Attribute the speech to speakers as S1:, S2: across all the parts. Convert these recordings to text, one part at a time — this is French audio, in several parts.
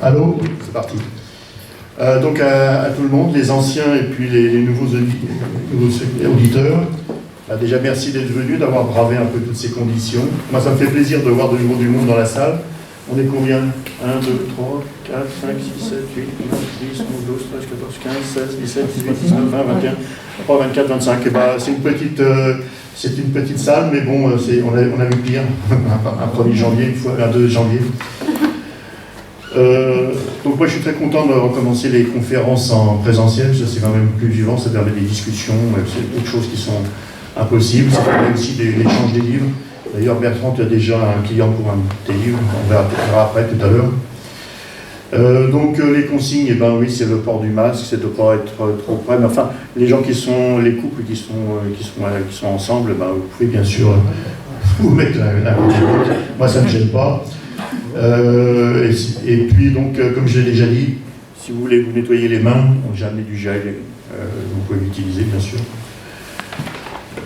S1: Allô, c'est parti. Donc à tout le monde, les anciens et puis les nouveaux auditeurs, déjà merci d'être venus, d'avoir bravé un peu toutes ces conditions. Moi ça me fait plaisir de voir de nouveau du monde dans la salle. On est combien? 1, 2, 3, 4, 5, 6, 7, 8, 9, 10, 11, 12, 13, 14, 15, 16, 17, 18, 19, 20, 21, 23, 24, 25. Et bah, c'est une petite salle, mais bon, on a vu pire. Un 1er janvier, une fois, un 2 janvier. Donc moi je suis très content de recommencer les conférences en présentiel, ça c'est quand même plus vivant, ça permet des discussions, c'est d'autres choses qui sont impossibles, ça permet aussi l'échange des livres. D'ailleurs Bertrand, tu as déjà un client pour un de tes livres, on verra après tout à l'heure. Donc les consignes, eh ben oui, c'est le port du masque, c'est de ne pas être trop près, mais enfin les gens les couples qui sont ensemble, ben, vous pouvez bien sûr vous mettre l'un contre l'autre, moi ça ne me gêne pas. Et puis donc comme je l'ai déjà dit, si vous voulez vous nettoyer les mains, j'ai amené du gel, vous pouvez l'utiliser bien sûr.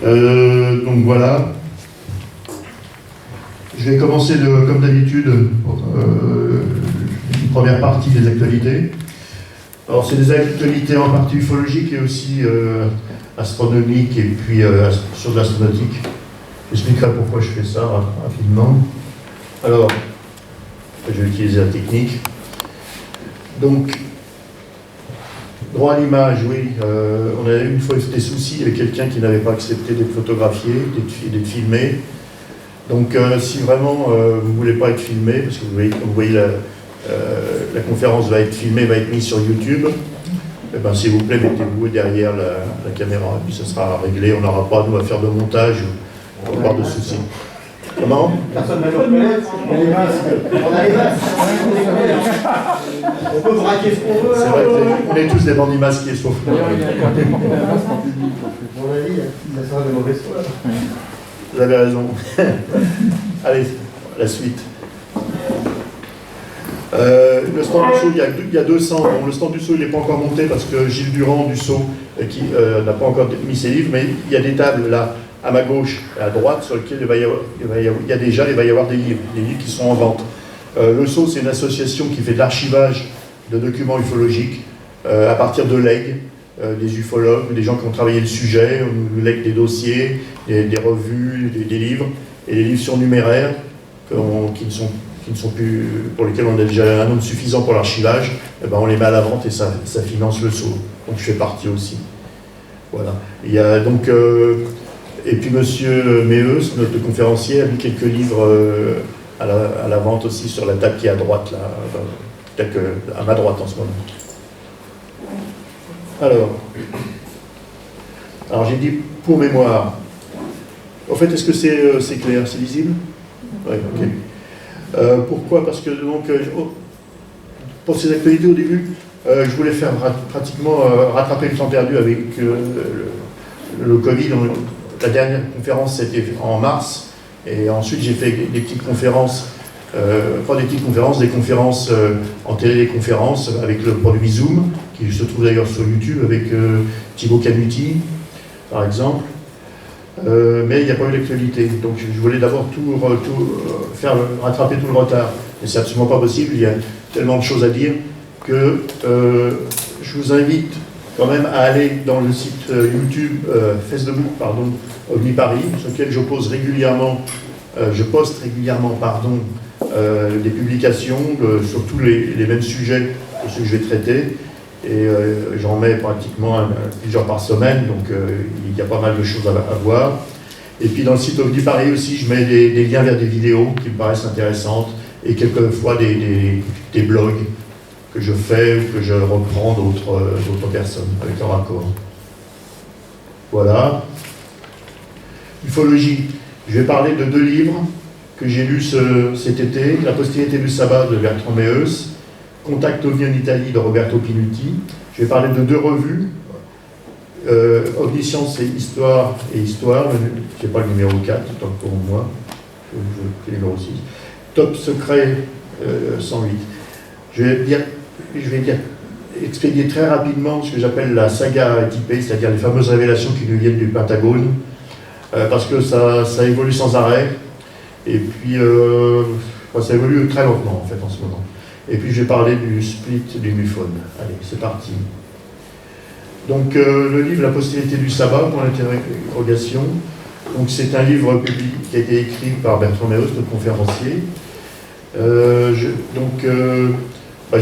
S1: Donc voilà. Je vais commencer comme d'habitude une première partie des actualités. Alors c'est des actualités en partie ufologiques et aussi astronomiques et puis sur l'astronautique. J'expliquerai pourquoi je fais ça rapidement. Alors, je vais utiliser la technique. Donc, droit à l'image, oui. On a eu une fois des soucis avec quelqu'un qui n'avait pas accepté d'être photographié, d'être filmé. Donc, si vraiment vous ne voulez pas être filmé, parce que vous voyez la conférence va être filmée, va être mise sur YouTube, eh ben, s'il vous plaît, mettez-vous derrière la caméra, et puis ça sera réglé. On n'aura pas, nous, à faire de montage ou avoir de soucis. Comment?
S2: Personne ne connaît, on a les masques. On peut braquer ce qu'on veut.
S1: C'est vrai qu'on est tous des bandits masqués, sauf moi.
S2: D'ailleurs, il y a quand même un masque en public. À mon avis, ça sera de mauvaises fois.
S1: Vous avez raison. Allez, la suite. Le stand du saut, il y a 200. Bon, le stand du saut, il n'est pas encore monté parce que Gilles Durand du saut qui n'a pas encore mis ses livres, mais il y a des tables là, à ma gauche et à droite, sur lesquelles il va y avoir des livres qui sont en vente. Le saut, c'est une association qui fait de l'archivage de documents ufologiques à partir de legs, des ufologues, des gens qui ont travaillé le sujet, on lègue des dossiers, des revues, des livres, et les livres surnuméraires qui ne sont plus, pour lesquels on a déjà un nombre suffisant pour l'archivage, eh ben on les met à la vente et ça finance le saut. Donc je fais partie aussi. Voilà. Il y a donc, et puis monsieur Meus, notre conférencier, a mis quelques livres à la vente aussi sur la table qui est à droite, là, peut-être à ma droite en ce moment. Alors j'ai dit pour mémoire. En fait, est-ce que c'est clair, c'est lisible? Oui, ok. Pourquoi? Parce que donc, pour ces actualités au début, je voulais faire pratiquement rattraper le temps perdu avec le Covid. La dernière conférence c'était en mars, et ensuite j'ai fait des petites conférences, pas des petites conférences, des conférences en téléconférence avec le produit Zoom, qui se trouve d'ailleurs sur YouTube avec Thibaut Canuti, par exemple. Mais il n'y a pas eu d'actualité, donc je voulais d'abord faire rattraper tout le retard. Et c'est absolument pas possible, il y a tellement de choses à dire que je vous invite quand même à aller dans le site YouTube, Facebook, OVNI Paris, sur lequel je poste régulièrement, des publications sur tous les mêmes sujets que ceux que je vais traiter. Et j'en mets pratiquement plusieurs par semaine, donc il y a pas mal de choses à voir. Et puis dans le site OVNI Paris aussi, je mets des liens vers des vidéos qui me paraissent intéressantes, et quelquefois des blogs que je fais ou que je reprends d'autres personnes avec leur accord. Voilà. Ufologie. Je vais parler de 2 livres que j'ai lus cet été. La postérité du sabbat de Bertrand Meus, Contact OVNI en Italie de Roberto Pinuti. Je vais parler de 2 revues, Omniscience et Histoire, je n'ai pas le numéro 4, tant pour moi, je le numéro 6. Top Secret 108. Je vais expédier très rapidement ce que j'appelle la saga typée, c'est-à-dire les fameuses révélations qui nous viennent du Pentagone, parce que ça évolue sans arrêt, et puis ça évolue très lentement en fait en ce moment. Et puis je vais parler du split du MUFON. Allez, c'est parti. Donc le livre La postérité du sabbat, pour l'interrogation. Donc c'est un livre public qui a été écrit par Bertrand Meus, notre conférencier. Je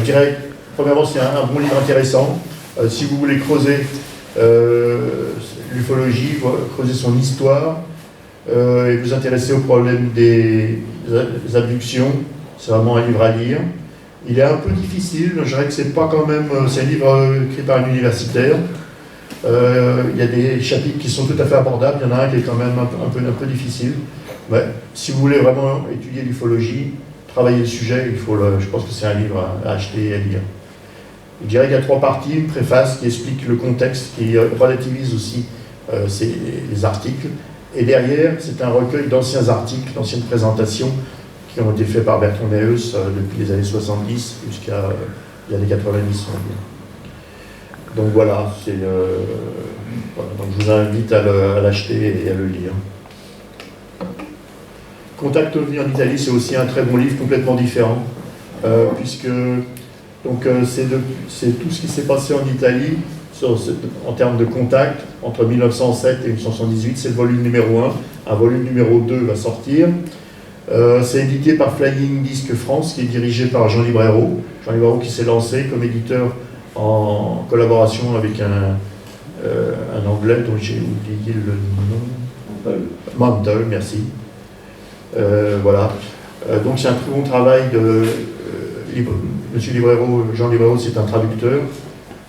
S1: dirais, premièrement, c'est un bon livre intéressant. Si vous voulez creuser l'ufologie, creuser son histoire, et vous intéresser au problème des abductions, c'est vraiment un livre à lire. Il est un peu difficile, je dirais que c'est pas quand même, c'est un livre écrit par un universitaire. Il y a des chapitres qui sont tout à fait abordables, il y en a un qui est quand même un peu difficile. Ouais. Si vous voulez vraiment étudier l'ufologie, travailler le sujet, je pense que c'est un livre à acheter et à lire. Je dirais qu'il y a 3 parties, une préface qui explique le contexte, qui relativise aussi les articles, et derrière, c'est un recueil d'anciens articles, d'anciennes présentations qui ont été faits par Bertrand Meus depuis les années 70 jusqu'à les années 90, on va dire. Donc voilà, donc je vous invite à l'acheter et à le lire. Contact OVNI en Italie, c'est aussi un très bon livre, complètement différent, puisque c'est tout ce qui s'est passé en Italie en termes de contact entre 1907 et 1978, c'est le volume numéro 1. Un volume numéro 2 va sortir. C'est édité par Flying Disc France, qui est dirigé par Jean Librero. Jean Librero qui s'est lancé comme éditeur en collaboration avec un Anglais dont j'ai oublié le nom. Mantle, merci. Voilà. Donc c'est un très bon travail de Monsieur Librero, Jean Librero, c'est un traducteur,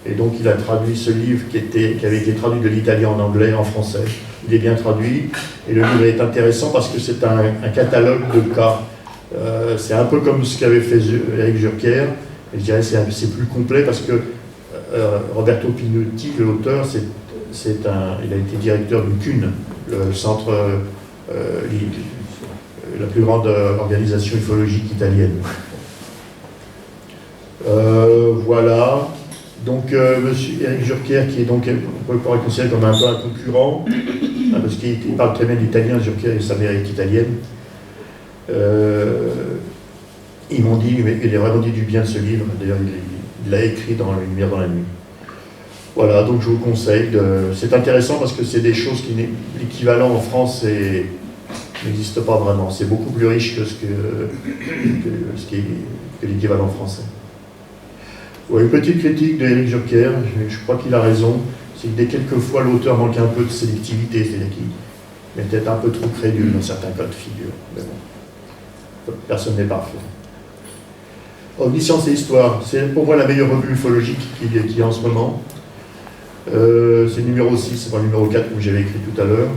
S1: et donc il a traduit ce livre qui avait été traduit de l'italien en anglais, en français. Il est bien traduit, et le livre est intéressant parce que c'est un catalogue de cas. C'est un peu comme ce qu'avait fait Éric Jurker, et je dirais que c'est plus complet parce que Roberto Pinotti, l'auteur, il a été directeur du CUN, le centre, la plus grande organisation ufologique italienne. Voilà. Donc, monsieur Éric Jurker, qui est donc, on peut le considérer comme un peu un concurrent, parce qu'il parle très bien l'italien, Jurker, et sa mère est italienne. Ils m'ont dit, il a vraiment dit du bien de ce livre, d'ailleurs il l'a écrit dans La lumière dans la nuit. Voilà, donc je vous conseille, c'est intéressant parce que c'est des choses qui, l'équivalent en France n'existe pas vraiment, c'est beaucoup plus riche que que l'équivalent français. Ouais, une petite critique d'Éric Jurker, je crois qu'il a raison, c'est que quelquefois l'auteur manque un peu de sélectivité, c'est-à-dire qu'il est peut-être un peu trop crédule dans certains cas de figure. Mais bon, personne n'est parfait. Omniscience et Histoire, c'est pour moi la meilleure revue ufologique qu'il y a en ce moment. C'est le numéro 6, c'est pas le numéro 4 que j'avais écrit tout à l'heure.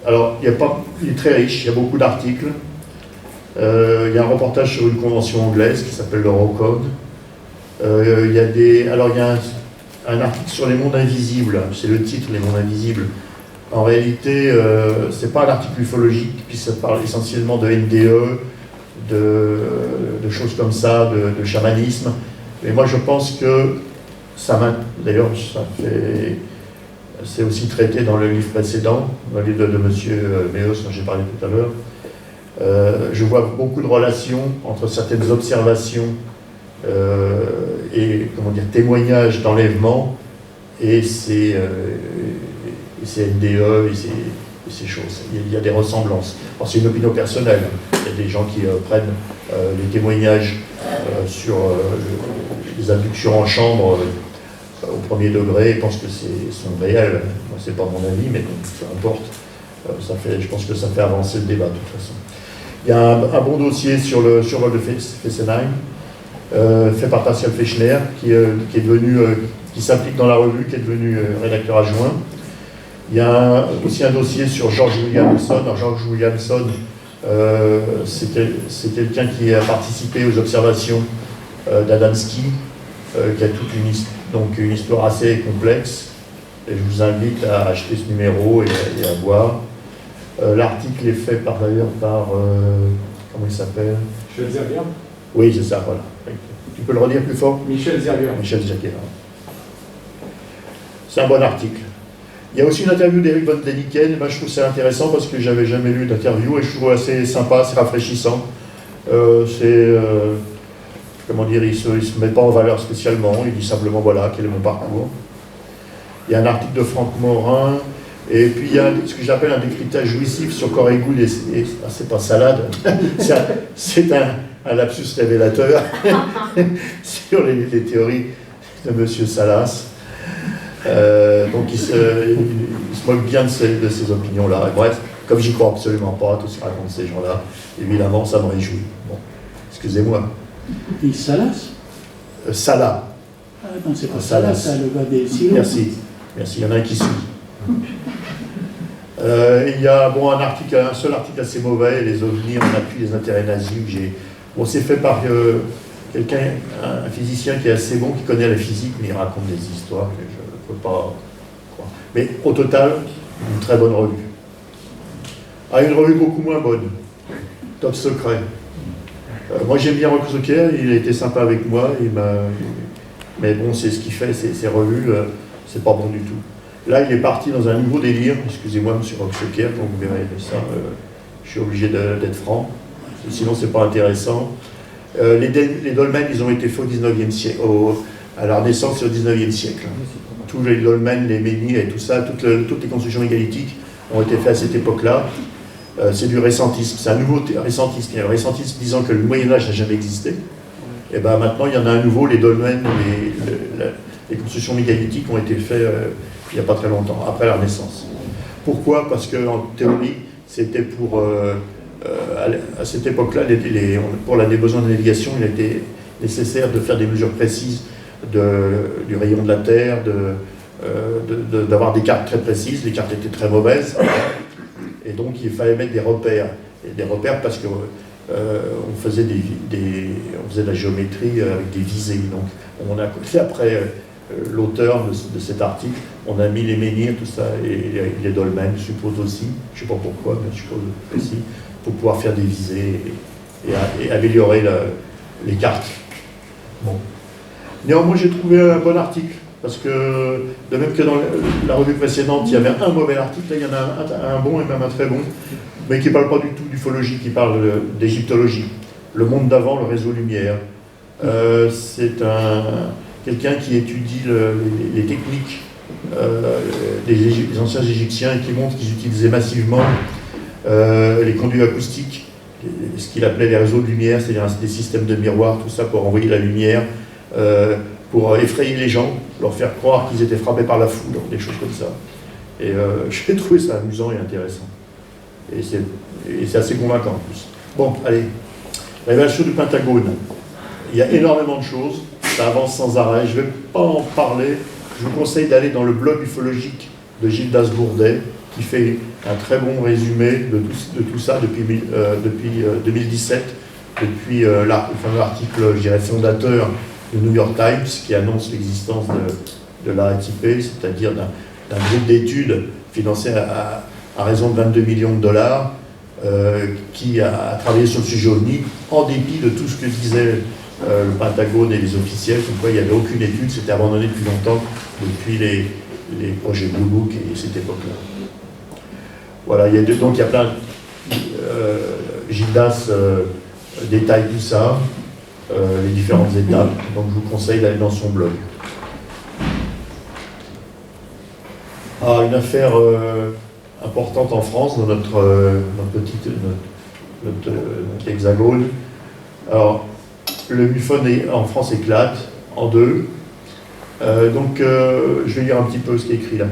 S1: Alors, il est très riche, il y a beaucoup d'articles. Il y a un reportage sur une convention anglaise qui s'appelle l'Eurocode. Il y a un article sur les mondes invisibles, c'est le titre, les mondes invisibles. En réalité, c'est pas un article ufologique, puis ça parle essentiellement de NDE, de choses comme ça, de chamanisme. Mais moi je pense que d'ailleurs c'est aussi traité dans le livre précédent, dans le livre de M. Meus dont j'ai parlé tout à l'heure. Je vois beaucoup de relations entre certaines observations et témoignages d'enlèvement et ces NDE et ces choses. Il y a des ressemblances. C'est une opinion personnelle. Il y a des gens qui prennent les témoignages sur les abductions en chambre au premier degré et pensent que sont réels. Moi, c'est pas mon avis, mais donc, peu importe. Je pense que ça fait avancer le débat de toute façon. Il y a un bon dossier sur le survol de Fessenheim, fait par Pascal Fechner, qui s'implique dans la revue, qui est devenu rédacteur adjoint. Il y a aussi un dossier sur George Williamson. Alors, George Williamson, c'est quelqu'un qui a participé aux observations d'Adamski, qui a toute une histoire assez complexe. Et je vous invite à acheter ce numéro et à voir. L'article est fait par comment il s'appelle?
S3: Michel Zervier.
S1: Oui, c'est ça, voilà. Tu peux le redire plus fort?
S3: Michel Zervier.
S1: Michel Zervier. C'est un bon article. Il y a aussi une interview d'Eric von Däniken. Je trouve ça intéressant parce que j'avais jamais lu d'interview et je trouve assez sympa, assez rafraîchissant. Comment dire, il ne se met pas en valeur spécialement, il dit simplement voilà, quel est mon parcours. Il y a un article de Franck Morin, et puis il y a ce que j'appelle un décryptage jouissif sur corps et goût, c'est pas salade, c'est un lapsus révélateur sur les théories de M. Salas. Donc il se moque bien de ces opinions-là. Et bref, comme j'y crois absolument pas, tout ce que racontent ces gens-là, évidemment, ça me réjouit. Bon, excusez-moi.
S2: Et Salas
S1: Salah.
S2: Ah non, c'est pas Salas, ça, le gars des silos.
S1: Merci, il y en a un qui suit. Il y a un seul article assez mauvais, les ovnis en appui des intérêts nazis. C'est fait par quelqu'un, un physicien qui est assez bon, qui connaît la physique, mais il raconte des histoires que je ne peux pas croire. Mais au total, une très bonne revue. Une revue beaucoup moins bonne, Top Secret. Moi j'aime bien Rock Zucker, il a été sympa avec moi, mais bon, c'est ce qu'il fait, ces revues, c'est pas bon du tout. Là, il est parti dans un nouveau délire, excusez-moi, monsieur Rock Zucker, quand vous verrez ça, je suis obligé d'être franc, sinon c'est pas intéressant. Les dolmens, ils ont été faits au 19e siècle, à la Renaissance, c'est au 19e siècle. Tous les dolmens, les menhirs et tout ça, toutes les constructions mégalithiques ont été faites à cette époque-là. C'est du récentisme, c'est un nouveau récentisme. Il y a le récentisme disant que le Moyen-Âge n'a jamais existé. Et bien maintenant, il y en a un nouveau, les dolmens, les constructions mégalithiques ont été faites il n'y a pas très longtemps, après la Renaissance. Pourquoi? Parce qu'en théorie, c'était pour, à cette époque-là, pour les besoins de navigation, il était nécessaire de faire des mesures précises du rayon de la Terre, d'avoir des cartes très précises. Les cartes étaient très mauvaises. Et donc il fallait mettre des repères. Et des repères parce que on faisait de la géométrie avec des visées. Donc on a fait après l'auteur de cet article, on a mis les menhirs, tout ça, et les dolmens, je suppose aussi, je ne sais pas pourquoi, mais je suppose aussi, pour pouvoir faire des visées et améliorer les cartes. Bon. Néanmoins, j'ai trouvé un bon article. Parce que, de même que dans la revue précédente, il y avait un mauvais article, là il y en a un bon et même un très bon, mais qui ne parle pas du tout d'ufologie, qui parle d'égyptologie. Le monde d'avant, le réseau lumière. C'est quelqu'un qui étudie les techniques des anciens Égyptiens et qui montre qu'ils utilisaient massivement les conduits acoustiques, ce qu'il appelait les réseaux de lumière, c'est-à-dire des systèmes de miroirs, tout ça pour envoyer la lumière. Pour effrayer les gens, leur faire croire qu'ils étaient frappés par la foudre, des choses comme ça. Et j'ai trouvé ça amusant et intéressant. Et c'est assez convaincant en plus. Bon, allez. Révélation du Pentagone. Il y a énormément de choses, ça avance sans arrêt, je ne vais pas en parler. Je vous conseille d'aller dans le blog ufologique de Gildas Bourdet, qui fait un très bon résumé de tout ça depuis 2017, depuis le fameux article, je dirais, fondateur le New York Times, qui annonce l'existence de l'ATIP, c'est-à-dire d'un groupe d'études financé à raison de 22 millions de dollars, qui a travaillé sur le sujet OVNI, en dépit de tout ce que disait le Pentagone et les officiels, comme quoi il n'y avait aucune étude, c'était abandonné depuis longtemps, depuis les projets Blue Book et cette époque-là. Voilà, donc il y a plein... Gildas détaille tout ça, les différentes étapes, donc je vous conseille d'aller dans son blog. Une affaire importante en France, dans notre hexagone. Alors, le MUFON en France éclate en deux. Je vais lire un petit peu ce qui est écrit là.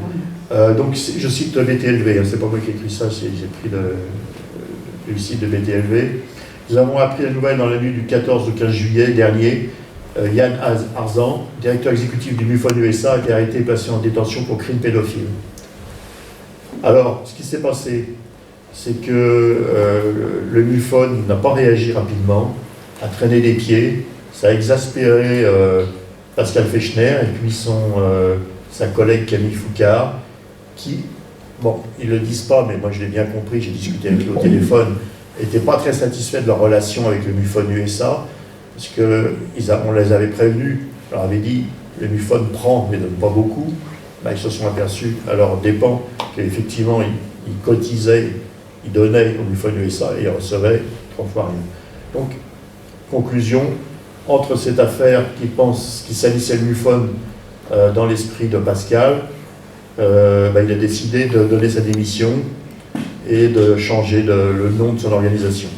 S1: Je cite BTLV, c'est pas moi qui ai écrit ça, j'ai pris le site de BTLV. Nous avons appris la nouvelle dans la nuit du 14 au 15 juillet dernier. Yann Arzan, directeur exécutif du MUFON USA, a été arrêté et placé en détention pour crime pédophile. Alors, ce qui s'est passé, c'est que le MUFON n'a pas réagi rapidement, a traîné des pieds, ça a exaspéré Pascal Fechner et puis sa collègue Camille Foucard, qui, bon, ils ne le disent pas, mais moi je l'ai bien compris, j'ai discuté avec eux au téléphone, n'étaient pas très satisfaits de leur relation avec le MUFON USA, parce qu'on les avait prévenus, on leur avait dit, le MUFON prend mais donne pas beaucoup. Ils se sont aperçus à leurs dépens qu'effectivement ils cotisaient, ils donnaient au MUFON USA et ils recevaient 3 fois rien. Donc, conclusion, entre cette affaire qui salissait le MUFON dans l'esprit de Pascal, il a décidé de donner sa démission et de changer le nom de son organisation.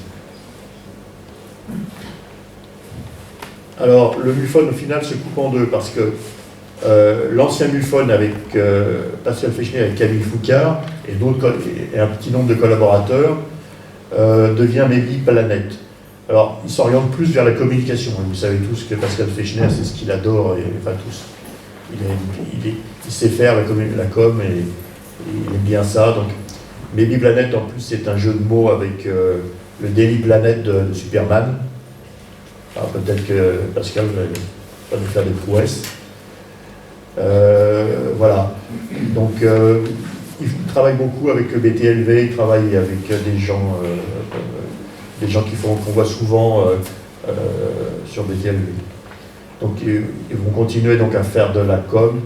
S1: Alors, le MUFON, au final, se coupe en deux, parce que l'ancien MUFON avec Pascal Fechner et Camille Foucard et un petit nombre de collaborateurs devient Maybe Planet. Alors, il s'oriente plus vers la communication. Vous savez tous que Pascal Fechner, c'est ce qu'il adore, enfin tous. Il sait faire la com et il aime bien ça. Donc, Maybe Planet, en plus, c'est un jeu de mots avec le Daily Planet de Superman. Alors, peut-être que Pascal va nous faire des prouesses. Voilà. Donc, il travaille beaucoup avec le BTLV, il travaille avec des gens qu'on voit souvent sur BTLV. Donc, ils vont continuer donc à faire de la com.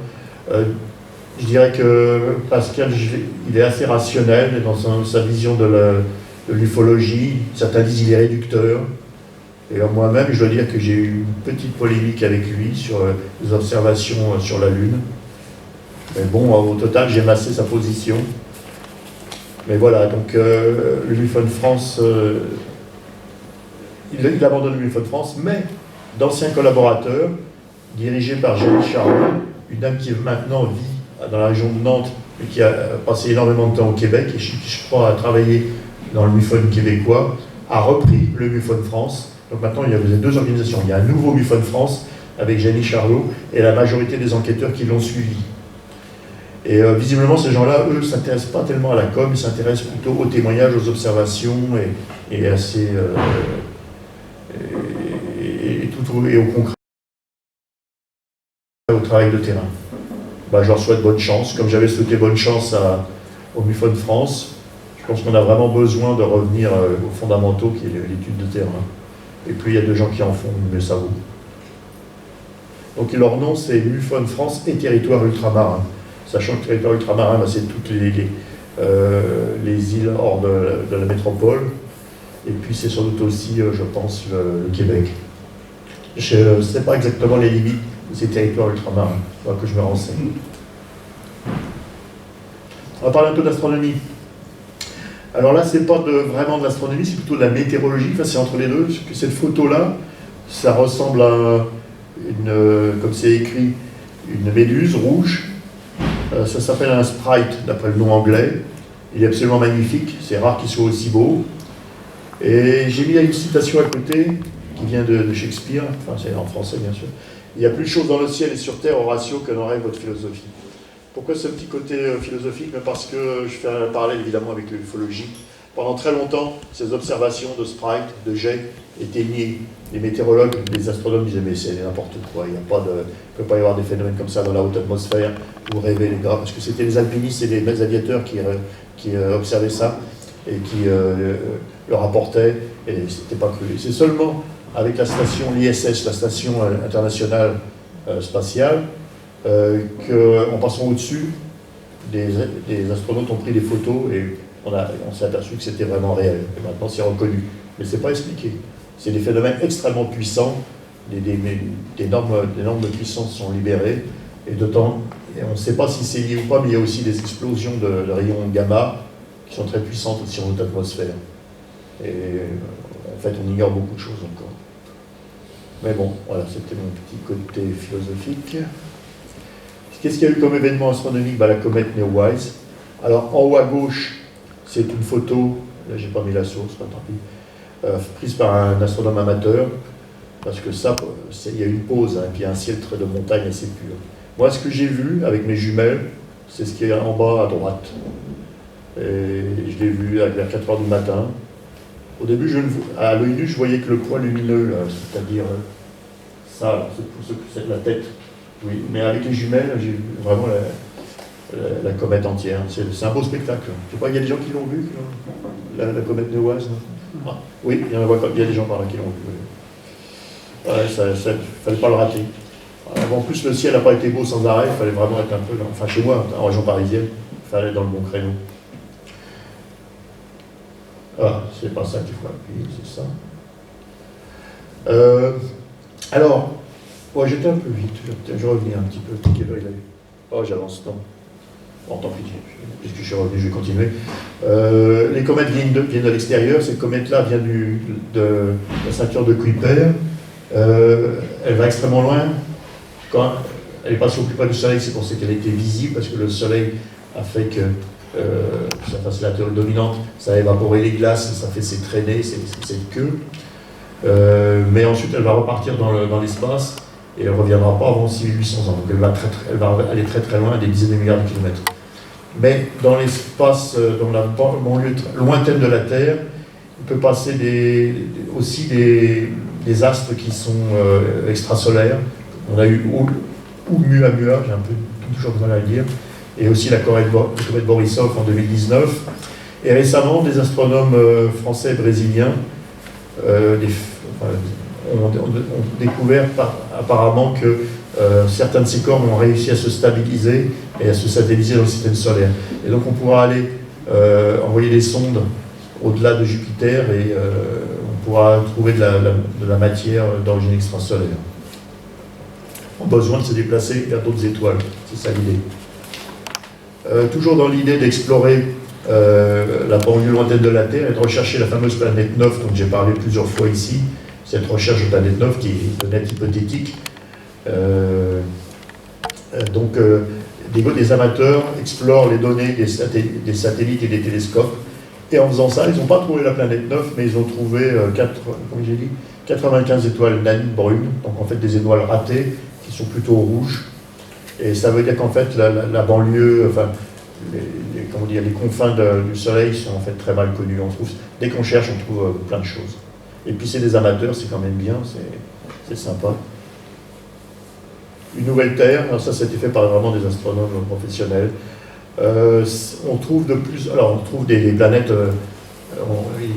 S1: Je dirais que Pascal, il est assez rationnel dans sa vision de l'ufologie. Certains disent qu'il est réducteur. Et moi-même, je dois dire que j'ai eu une petite polémique avec lui sur les observations sur la Lune. Mais bon, au total, j'ai massé sa position. Mais voilà, donc le MUFON France, il abandonne le MUFON France, mais d'anciens collaborateurs, dirigés par Jenny Charlot, une dame qui maintenant vit dans la région de Nantes, mais qui a passé énormément de temps au Québec, et qui, je crois, a travaillé dans le MUFON québécois, a repris le MUFON France. Donc maintenant, il y a deux organisations. Il y a un nouveau MUFON France avec Jenny Charlot et la majorité des enquêteurs qui l'ont suivi. Et visiblement, ces gens-là, eux, ne s'intéressent pas tellement à la com, ils s'intéressent plutôt aux témoignages, aux observations et au concret, au travail de terrain. Je leur souhaite bonne chance. Comme j'avais souhaité bonne chance au MUFON France, je pense qu'on a vraiment besoin de revenir aux fondamentaux, qui est l'étude de terrain. Et puis il y a deux gens qui en font, mais ça vaut. Donc leur nom, c'est MUFON France et Territoire Ultramarin. Sachant que Territoire Ultramarin, c'est toutes les îles hors de la métropole. Et puis c'est sans doute aussi, je pense, le Québec. Je ne sais pas exactement les limites de ces territoires ultramarins. Il faudra que je me renseigne. On va parler un peu d'astronomie. Alors là, c'est pas vraiment de l'astronomie, c'est plutôt de la météorologie. Enfin, c'est entre les deux. Cette photo-là, ça ressemble à comme c'est écrit, une méduse rouge. Ça s'appelle un sprite, d'après le nom anglais. Il est absolument magnifique. C'est rare qu'il soit aussi beau. Et j'ai mis une citation à côté, qui vient de Shakespeare. Enfin, c'est en français, bien sûr. Il y a plus de choses dans le ciel et sur terre, Horatio, que n'en rêve votre philosophie. Pourquoi ce petit côté philosophique? Parce que je fais un parallèle évidemment avec l'ufologie. Pendant très longtemps, ces observations de sprite, de jets, étaient niées. Les météorologues, les astronomes disaient mais c'est n'importe quoi, il ne peut pas y avoir des phénomènes comme ça dans la haute atmosphère, vous rêvez les gars, parce que c'était les alpinistes et les aviateurs qui observaient ça et qui le rapportaient, et c'était pas cru. C'est seulement avec la station, l'ISS, la station internationale spatiale, qu'en passant au-dessus, des astronautes ont pris des photos et on s'est aperçu que c'était vraiment réel. Et maintenant, c'est reconnu. Mais ce n'est pas expliqué. C'est des phénomènes extrêmement puissants, d'énormes puissances sont libérées, et on ne sait pas si c'est lié ou pas, mais il y a aussi des explosions de rayons gamma qui sont très puissantes aussi en haute atmosphère. Et en fait, on ignore beaucoup de choses encore. Mais bon, voilà, c'était mon petit côté philosophique. Qu'est-ce qu'il y a eu comme événement astronomique? La comète Neowise. Alors, en haut à gauche, c'est une photo, là j'ai pas mis la source, pas tant pis, prise par un astronome amateur, parce que ça, il y a une pause, et puis il y a un ciel de montagne assez pur. Moi, ce que j'ai vu avec mes jumelles, c'est ce qui est en bas à droite. Et je l'ai vu vers 4 h du matin. Au début, à l'œil nu, je voyais que le point lumineux, c'est-à-dire ça, c'est la tête. Oui, mais avec les jumelles, j'ai vu vraiment la comète entière. C'est un beau spectacle. Je sais pas, il y a des gens qui l'ont vu, la comète Neowise. Oui, il y a des gens par là qui l'ont vu. Ouais, il ne fallait pas le rater. En plus, le ciel n'a pas été beau sans arrêt, il fallait vraiment être un peu, enfin chez moi, en région parisienne, il fallait être dans le bon créneau. Ah, c'est pas ça qu'il faut appuyer, c'est ça. Alors, ouais, j'étais un peu vite, je vais revenir un petit peu. Quelle heure il est? Oh, j'avance, non. Bon, tant pis, puisque je suis revenu, je vais continuer. Les comètes viennent de l'extérieur. Cette comète-là vient de la ceinture de Kuiper. Elle va extrêmement loin. Quand elle est passée au plus près du Soleil, c'est pour ça qu'elle était visible, parce que le Soleil a fait que ça fasse la théorie dominante, ça a évaporé les glaces, ça fait ses traînées, cette queue. Mais ensuite, elle va repartir dans l'espace et elle ne reviendra pas avant 6800 ans. Donc elle va aller très très loin, des dizaines de milliards de kilomètres. Mais dans l'espace, dans la banlieue lointaine de la Terre, il peut passer aussi des astres qui sont extrasolaires. On a eu Oumuamua, j'ai un peu toujours du mal à le dire, et aussi la comète Borisov en 2019. Et récemment, des astronomes français et brésiliens ont découvert apparemment que certains de ces corps ont réussi à se stabiliser et à se satelliser dans le système solaire. Et donc on pourra aller envoyer des sondes au-delà de Jupiter et on pourra trouver de la matière d'origine extrasolaire. On a besoin de se déplacer vers d'autres étoiles, c'est ça l'idée. Toujours dans l'idée d'explorer la banlieue lointaine de la Terre et de rechercher la fameuse planète 9 dont j'ai parlé plusieurs fois ici, cette recherche de planète 9 qui est une planète hypothétique. Des amateurs explorent les données des satellites et des télescopes, et en faisant ça, ils n'ont pas trouvé la planète 9, mais ils ont trouvé 95 étoiles naines brunes, donc en fait des étoiles ratées qui sont plutôt rouges, et ça veut dire qu'en fait la banlieue, enfin les confins du Soleil sont en fait très mal connus. Dès qu'on cherche, on trouve plein de choses. Et puis c'est des amateurs, c'est quand même bien, c'est sympa. Une nouvelle Terre, alors ça a été fait par vraiment des astronomes professionnels. On trouve des planètes,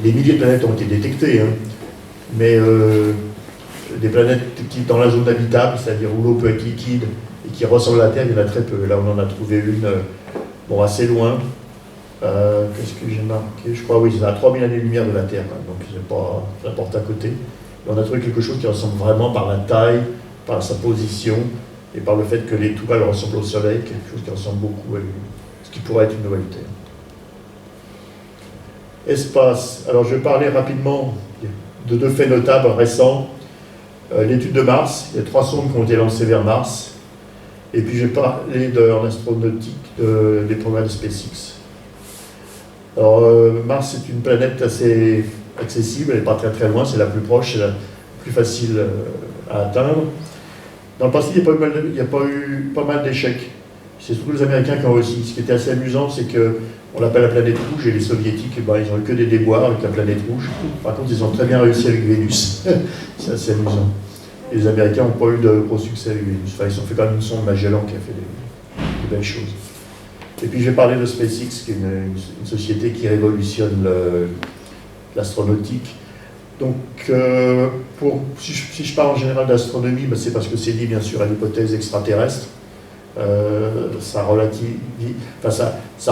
S1: des milliers de planètes ont été détectées, hein, mais des planètes qui dans la zone habitable, c'est-à-dire où l'eau peut être liquide et qui ressemble à la Terre, il y en a très peu. Là on en a trouvé une assez loin. Qu'est-ce que j'ai marqué? Je crois, oui, c'est à 3000 années-lumière de la Terre, hein, donc c'est pas n'importe à côté. Et on a trouvé quelque chose qui ressemble vraiment par la taille, par sa position, et par le fait que l'étoile ressemble au Soleil, quelque chose qui ressemble beaucoup à lui, ce qui pourrait être une nouvelle Terre. Espace. Alors je vais parler rapidement de deux faits notables récents. L'étude de Mars, il y a 3 sondes qui ont été lancées vers Mars, et puis je vais parler en astronautique des progrès de SpaceX. Alors Mars c'est une planète assez accessible, elle n'est pas très très loin, c'est la plus proche, c'est la plus facile à atteindre. Dans le passé, il n'y a pas eu pas mal d'échecs. C'est surtout les Américains qui ont réussi. Ce qui était assez amusant, c'est qu'on l'appelle la planète rouge, et les Soviétiques, ils n'ont eu que des déboires avec la planète rouge. Par contre, ils ont très bien réussi avec Vénus. C'est assez amusant. Et les Américains n'ont pas eu de gros succès avec Vénus. Enfin, ils ont fait quand même une sonde Magellan qui a fait des belles choses. Et puis, je vais parler de SpaceX, qui est une société qui révolutionne l'astronautique. Donc, si je parle en général d'astronomie, c'est parce que c'est lié bien sûr à l'hypothèse extraterrestre. Ça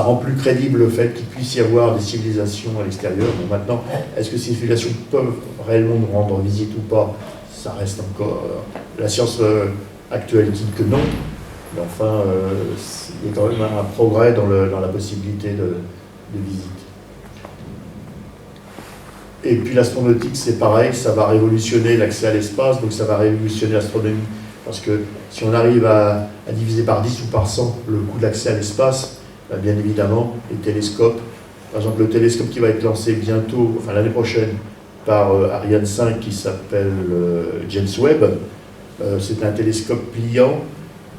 S1: rend plus crédible le fait qu'il puisse y avoir des civilisations à l'extérieur. Bon, maintenant, est-ce que ces civilisations peuvent réellement nous rendre visite ou pas? Ça reste encore... la science actuelle dit que non, mais enfin, il y a quand même un progrès dans la possibilité de visite. Et puis l'astronautique, c'est pareil, ça va révolutionner l'accès à l'espace, donc ça va révolutionner l'astronomie. Parce que si on arrive à diviser par 10 ou par 100 le coût de l'accès à l'espace, bien évidemment, les télescopes, par exemple le télescope qui va être lancé bientôt, enfin l'année prochaine, par Ariane 5 qui s'appelle James Webb, c'est un télescope pliant,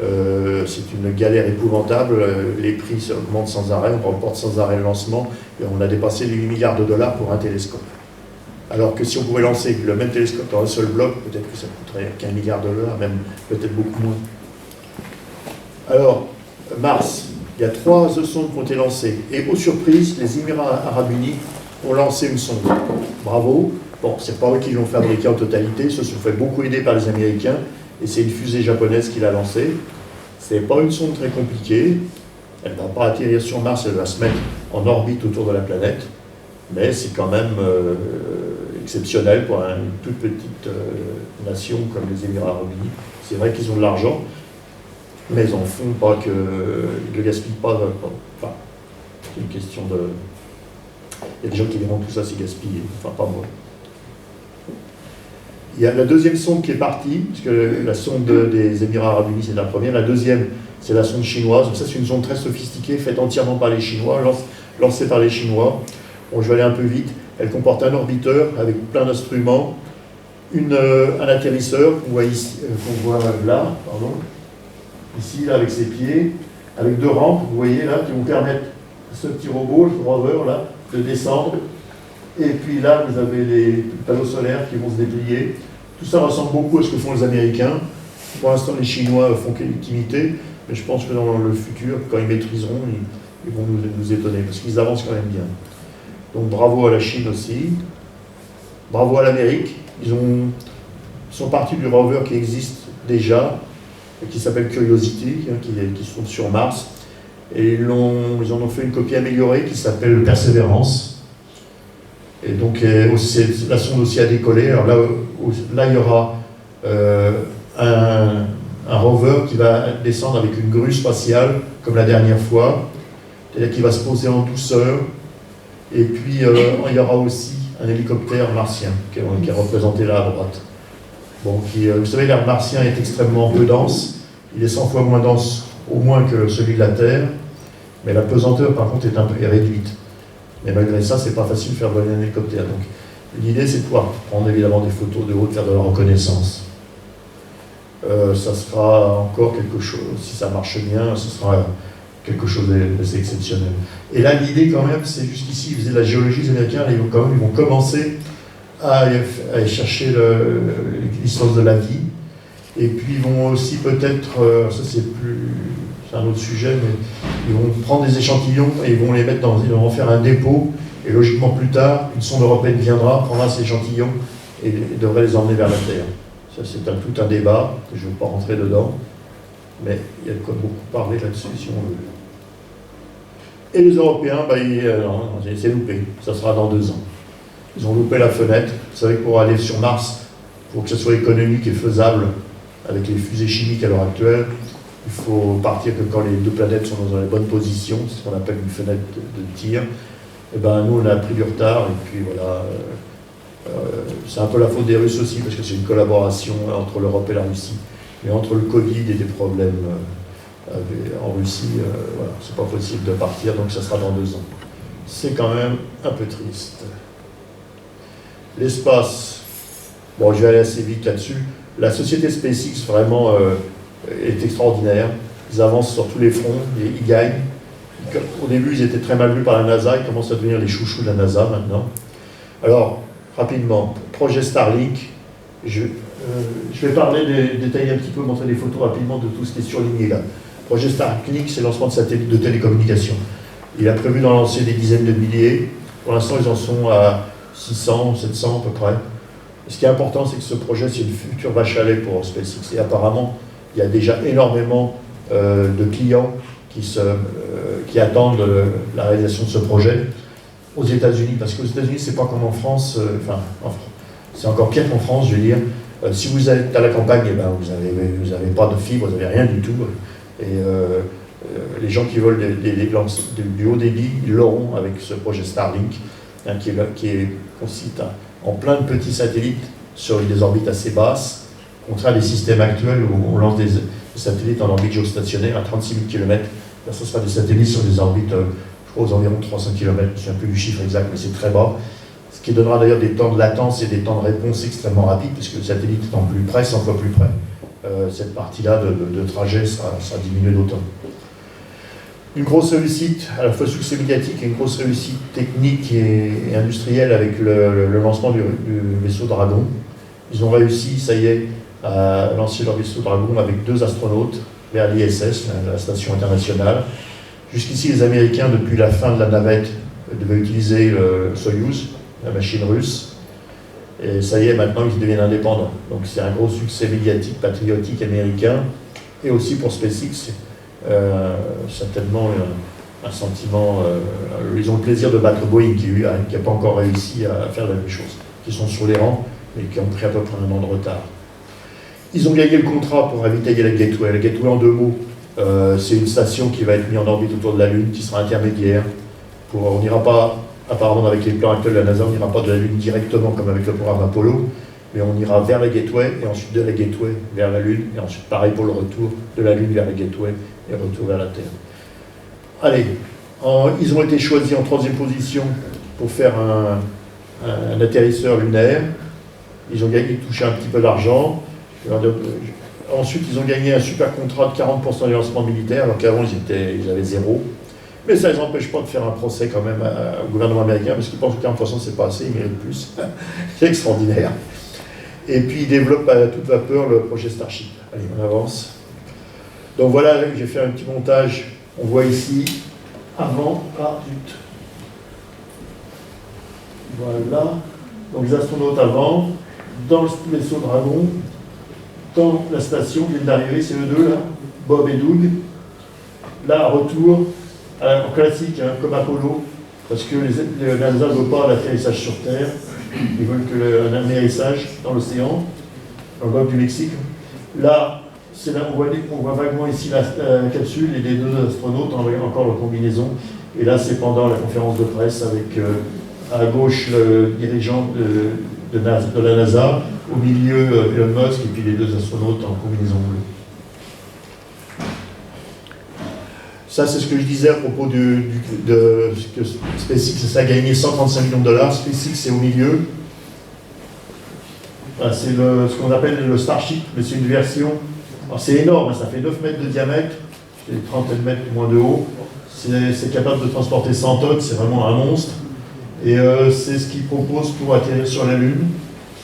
S1: c'est une galère épouvantable, les prix augmentent sans arrêt, on reporte sans arrêt le lancement, et on a dépassé les 8 milliards de dollars pour un télescope. Alors que si on pouvait lancer le même télescope dans un seul bloc, peut-être que ça coûterait qu'1 milliard de dollars, même peut-être beaucoup moins. Alors, Mars, il y a 3 sondes qui ont été lancées. Et aux surprises, les Émirats Arabes Unis ont lancé une sonde. Bravo. Bon, c'est pas eux qui l'ont fabriquée en totalité, ils se sont fait beaucoup aider par les Américains, et c'est une fusée japonaise qui l'a lancée. C'est pas une sonde très compliquée, elle ne va pas atterrir sur Mars, elle va se mettre en orbite autour de la planète, mais c'est quand même, exceptionnel pour une toute petite nation comme les Émirats Arabes Unis. C'est vrai qu'ils ont de l'argent, mais ils en font pas que. Ils ne le gaspillent pas. Enfin, c'est une question de. Il y a des gens qui diront tout ça c'est gaspillé, enfin pas moi. Il y a la deuxième sonde qui est partie, parce que la sonde des Émirats Arabes Unis c'est la première, la deuxième c'est la sonde chinoise. Donc ça c'est une sonde très sophistiquée, faite entièrement par les Chinois, lancée par les Chinois. Bon, je vais aller un peu vite. Elle comporte un orbiteur avec plein d'instruments, un atterrisseur qu'on voit ici, qu'on voit là, pardon, ici là avec ses pieds, avec 2 rampes, vous voyez là, qui vont permettre à ce petit robot, le rover là, de descendre. Et puis là, vous avez les panneaux solaires qui vont se déplier. Tout ça ressemble beaucoup à ce que font les Américains. Pour l'instant, les Chinois font quelques imités, mais je pense que dans le futur, quand ils maîtriseront, ils vont nous étonner, parce qu'ils avancent quand même bien. Donc bravo à la Chine aussi. Bravo à l'Amérique. Ils sont partis du rover qui existe déjà, qui s'appelle Curiosity, qui se trouve sur Mars. Et ils en ont fait une copie améliorée qui s'appelle Perseverance. Et donc la sonde aussi a décollé. Alors là il y aura un rover qui va descendre avec une grue spatiale, comme la dernière fois, c'est-à-dire qu'il va se poser en douceur. Et puis il y aura aussi un hélicoptère martien qui est représenté là à droite. Bon, vous savez, l'air martien est extrêmement peu dense. Il est 100 fois moins dense au moins que celui de la Terre, mais la pesanteur par contre est réduite. Mais malgré ça, c'est pas facile de faire voler un hélicoptère. Donc l'idée c'est de pouvoir prendre évidemment des photos de haut, de faire de la reconnaissance. Ça sera encore quelque chose, si ça marche bien, ce sera quelque chose d'assez exceptionnel. Et là, l'idée quand même, c'est jusqu'ici, ils faisaient de la géologie, les Américains, ils vont commencer à chercher l'existence de la vie. Et puis ils vont aussi peut-être, ça c'est un autre sujet, mais ils vont prendre des échantillons et ils vont les mettre ils vont faire un dépôt, et logiquement plus tard, une sonde européenne viendra, prendra ces échantillons et devrait les emmener vers la Terre. Ça c'est tout un débat, que je ne vais pas rentrer dedans, mais il y a de quoi beaucoup parler là-dessus si on veut. Et les Européens, c'est loupé, ça sera dans 2 ans. Ils ont loupé la fenêtre. Vous savez que pour aller sur Mars, pour que ce soit économique et faisable avec les fusées chimiques à l'heure actuelle, il faut partir que quand les 2 planètes sont dans les bonnes positions, c'est ce qu'on appelle une fenêtre de tir. Et ben nous on a pris du retard, et puis voilà, c'est un peu la faute des Russes aussi, parce que c'est une collaboration entre l'Europe et la Russie. Mais entre le Covid et des problèmes en Russie, voilà, c'est pas possible de partir, donc ça sera dans 2 ans. C'est quand même un peu triste. L'espace, bon je vais aller assez vite là-dessus. La société SpaceX vraiment est extraordinaire. Ils avancent sur tous les fronts, et ils gagnent. Au début ils étaient très mal vus par la NASA, ils commencent à devenir les chouchous de la NASA maintenant. Alors, rapidement, projet Starlink, je vais détailler un petit peu, montrer des photos rapidement de tout ce qui est surligné là. Projet Starlink, c'est le lancement de satellites de télécommunications. Il a prévu d'en lancer des dizaines de milliers. Pour l'instant, ils en sont à 600, 700 à peu près. Ce qui est important, c'est que ce projet, c'est une future vache à lait pour SpaceX. Et apparemment, il y a déjà énormément de clients qui attendent la réalisation de ce projet aux États-Unis. Parce qu'aux États-Unis, c'est pas comme en France, c'est encore pire qu'en France, je veux dire. Si vous êtes à la campagne, eh ben, vous avez pas de fibre, vous n'avez rien du tout. Et les gens qui veulent du haut débit, ils l'auront avec ce projet Starlink, hein, qui consiste en plein de petits satellites sur des orbites assez basses, contraire des systèmes actuels où on lance des satellites en orbite géostationnaire à 36 000 km. Là, ce sera des satellites sur des orbites, je crois, aux environs 300 km, je ne me souviens plus du chiffre exact, mais c'est très bas. Ce qui donnera d'ailleurs des temps de latence et des temps de réponse extrêmement rapides, puisque le satellite étant plus près, 100 fois plus près. Cette partie-là de trajet sera diminuée d'autant. Une grosse réussite, à la fois succès médiatique et une grosse réussite technique et industrielle avec le lancement du vaisseau Dragon. Ils ont réussi, ça y est, à lancer leur vaisseau Dragon avec 2 astronautes vers l'ISS, la station internationale. Jusqu'ici, les Américains, depuis la fin de la navette, devaient utiliser le Soyouz, la machine russe. Et ça y est, maintenant, ils deviennent indépendants. Donc c'est un gros succès médiatique, patriotique américain, et aussi pour SpaceX, certainement un sentiment... ils ont le plaisir de battre Boeing, qui n'a pas encore réussi à faire la même chose, qui sont sur les rangs, mais qui ont pris à peu près un an de retard. Ils ont gagné le contrat pour ravitailler la Gateway. La Gateway, en 2 mots, c'est une station qui va être mise en orbite autour de la Lune, qui sera intermédiaire. On n'ira pas, apparemment avec les plans actuels de la NASA, on n'ira pas de la Lune directement comme avec le programme Apollo, mais on ira vers la Gateway, et ensuite de la Gateway vers la Lune, et ensuite pareil pour le retour de la Lune vers la Gateway, et retour vers la Terre. Allez, ils ont été choisis en 3e position pour faire un atterrisseur lunaire. Ils ont touché un petit peu d'argent. Ensuite, ils ont gagné un super contrat de 40% du lancement militaire, alors qu'avant, ils avaient 0. Mais ça ne les empêche pas de faire un procès quand même au gouvernement américain, parce qu'ils pensent que 40% c'est pas assez, ils méritent plus. C'est extraordinaire. Et puis, ils développent à toute vapeur le projet Starship. Allez, on avance. Donc voilà, j'ai fait un petit montage. On voit ici, avant, voilà. Donc les astronautes avant, dans le vaisseau Dragon, dans la station qui vient d'arriver, c'est eux deux là, Bob et Doug. Là, retour, en classique, hein, comme Apollo, parce que les NASA ne veulent pas l'atterrissage sur Terre, ils veulent un atterrissage dans l'océan, dans le golfe du Mexique. Là, on voit vaguement ici la capsule et les 2 astronautes en encore leur combinaison. Et là, c'est pendant la conférence de presse avec à gauche le dirigeant de la NASA, au milieu Elon Musk et puis les 2 astronautes en combinaison bleue. Ça, c'est ce que je disais à propos de ce que SpaceX ça a gagné 135 millions de dollars. SpaceX, c'est au milieu. Voilà, c'est ce qu'on appelle le Starship, mais c'est une version. C'est énorme, ça fait 9 mètres de diamètre, une trentaine de mètres moins de haut. C'est capable de transporter 100 tonnes, c'est vraiment un monstre. Et c'est ce qu'ils proposent pour atterrir sur la Lune,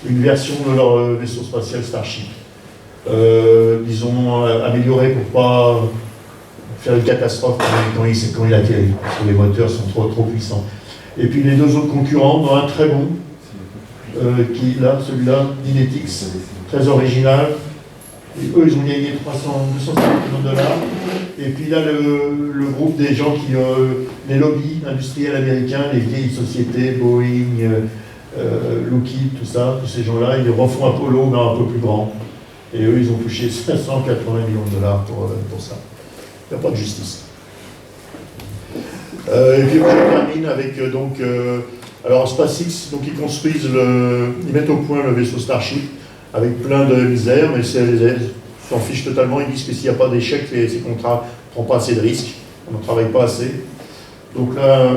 S1: une version de leur vaisseau spatial Starship. Disons, amélioré pour pas faire une catastrophe quand il atterrit, parce que les moteurs sont trop puissants. Et puis les 2 autres concurrents, dont un très bon, celui-là, Dynetics, très original. Et eux, ils ont gagné 250 millions de dollars. Et puis là, le groupe des gens les lobbies industriels américains, les vieilles sociétés, Boeing, Lockheed, tout ça, tous ces gens-là, ils refont Apollo, mais un peu plus grand. Et eux, ils ont touché 580 millions de dollars pour ça. Il n'y a pas de justice. Et puis je termine avec alors SpaceX, donc ils construisent ils mettent au point le vaisseau Starship avec plein de misère, mais ils s'en fichent totalement. Ils disent que s'il n'y a pas d'échec, ces contrats ne prennent pas assez de risques, on ne travaille pas assez. Donc là,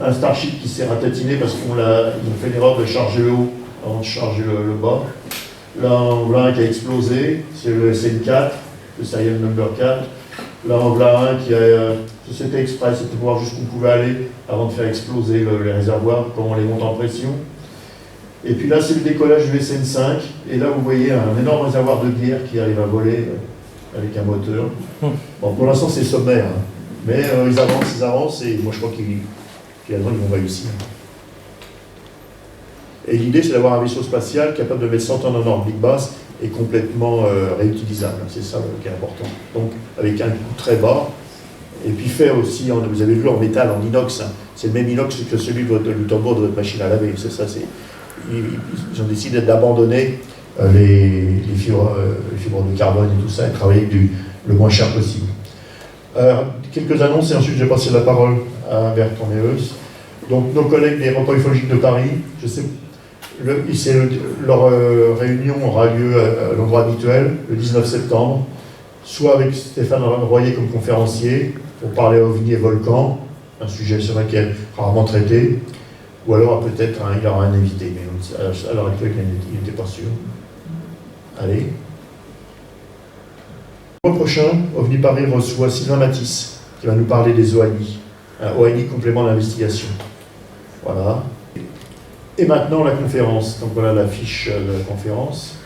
S1: un Starship qui s'est ratatiné parce qu'ils ont fait l'erreur de charger le haut avant de charger le bas. Là, on voit un qui a explosé, c'est le SN4, le Serial Number 4. Là, on voit un qui a Société Express, c'était pour voir jusqu'où on pouvait aller avant de faire exploser les réservoirs, quand on les monte en pression. Et puis là, c'est le décollage du SN5, et là, vous voyez un énorme réservoir de bière qui arrive à voler avec un moteur. Bon, pour l'instant, c'est sommaire, hein. Mais ils avancent, et moi, je crois qu'ils vont réussir. Et l'idée, c'est d'avoir un vaisseau spatial capable de mettre 100 tonnes en orbite basse et complètement réutilisable. C'est ça qui est important. Donc, avec un coût très bas, et puis fait aussi, vous avez vu, en métal, en inox, hein. C'est le même inox que celui du tambour de votre machine à laver. C'est ça, ils ont décidé d'abandonner les fibres de carbone et tout ça, et travailler le moins cher possible. Quelques annonces, et ensuite je vais passer la parole à Bertrand Meus. Donc, nos collègues des repas ufologiques de Paris, je sais, leur réunion aura lieu à l'endroit habituel, le 19 septembre, soit avec Stéphane Royer comme conférencier, pour parler OVNI et volcan, un sujet sur lequel rarement traité, ou alors peut-être il aura un invité, mais à l'heure actuelle, il n'était pas sûr. Allez. Le mois prochain, OVNI Paris reçoit Sylvain Matisse, qui va nous parler des OANI. OANI, complément d'investigation. Voilà. Et maintenant, la conférence. Donc voilà la fiche de la conférence.